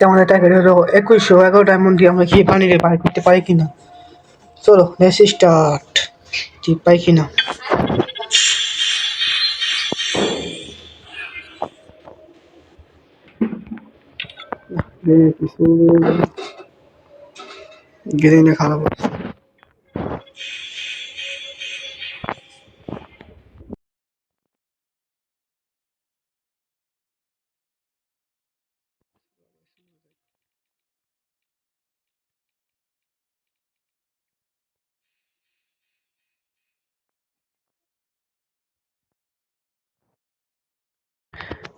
আমাদের টার্গেট হলো 2111 ডায়মন্ড দিয়ে আমরা কি পানিরে পার করতে পারি কিনা। চলো লেটস স্টার্ট। ঠিক পাই কিনা গেলে খারাপ হচ্ছে।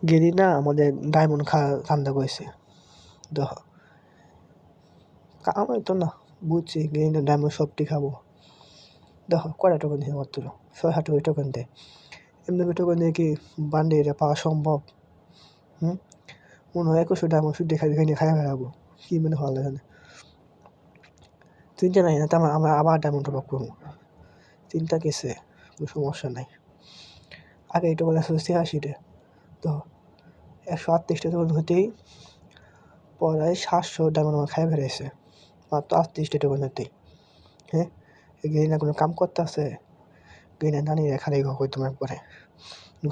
গেলি না আমাদের ডায়মন্ড ঠান্ডা করেছে। দেখো আমার তো না বুঝছি গেলি না ডায়মন্ড সবটি খাবো। দেখো কয়টা টোকেন দিয়ে মাত্র 6-7 টোকেন দেয়। এমনি টোকেন দিয়ে কি বান্ডিলটা পাওয়া সম্ভব? মনে হয় 21 ডায়মন্ড শুধু খাই খাই ফেলাবো। কি মনে ভালো লাগে না চিন্তা নাই না, আমরা আবার ডায়মন্ড টপ করবো। চিন্তা কেসে কোনো সমস্যা নাই। আগে এই টোকেন 186 তো 138টা টোকেন হতেই পরে 700 ডায়মন্ড আমার খাই ফেলেছে মাত্র 38টা টোকেন হতেই। হ্যাঁ গেরিনা কোনো কাম করতে আছে? গেরিনা নানি রেখারে ঘর তোমার পরে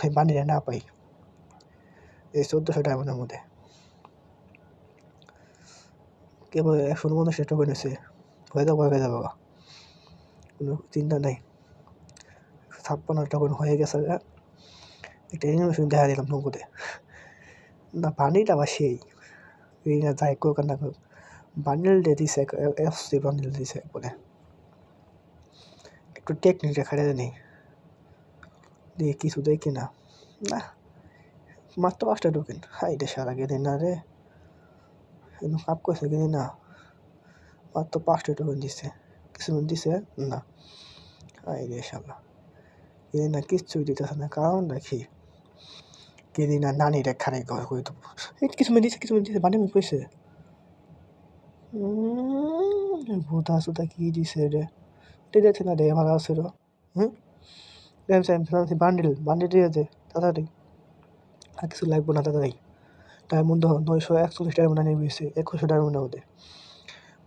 খাই বানিয়ে না পাই এই 1400 ডায়মন্ডের মধ্যে কেবল 150 টোকেন আছে। হয়ে যাবো কোনো চিন্তা নাই। 56 টোকেন হয়ে গেছে। একটা অ্যানিমেশন দেখা দিলাম নগদে না বান্ডিলটা আবার সেই গেরিনা যাই করুক না করুক বান্ডিল দিয়ে দিছে এফসি বান্ডিল দিছে বলে একটু টেকনিকটা খাটিয়ে নেই দিয়ে কিছু দেয় কিনা না মাত্র 5টা টোকেন। হাই রে সারা গেলে না রে কাপ করছে গেলে না মাত্র 5টা টোকেন দিছে কিছু দিছে না। হাই রে শালা গেলে না কিচ্ছুই দিতেছে না কারণ রাখি গেলি না নানি রেখারে ঘর করে দেবো। কিছু দিছে বানি মুখ কইছে ভূতা সুতা কি দিছে রে এটা দেখছে না রে ভালো আছে রে। বান্ডিল দিয়ে দে তাড়াতাড়ি আর কিছু লাগবে না তাড়াতাড়ি। ডায়মন্ড 941 ডায়মন্ড নিয়ে গেছে 21 ডায়মন্ডের মধ্যে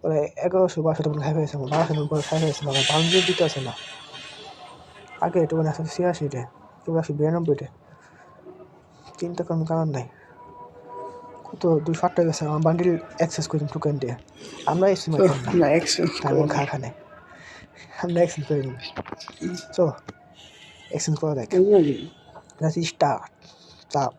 ওরা 1100-1200 ডায়মন্ড খাই ফেলেছে। 1200 ডায়মন্ড খাই ফেলেছে না বান্ডিল দিতে আছে না। আগে একটু 186 এবার 192 চিন্তা করার কারণ নাই। কত 208 গেছে আমার বান্ডিল অ্যাক্সেস করি টোকেন দিয়ে আমরা ডায়মন্ড খানে আমরা এক্সচেঞ্জ করে নিই। চলো এক্সচেঞ্জ করা দেখ স্টার্ট চাপ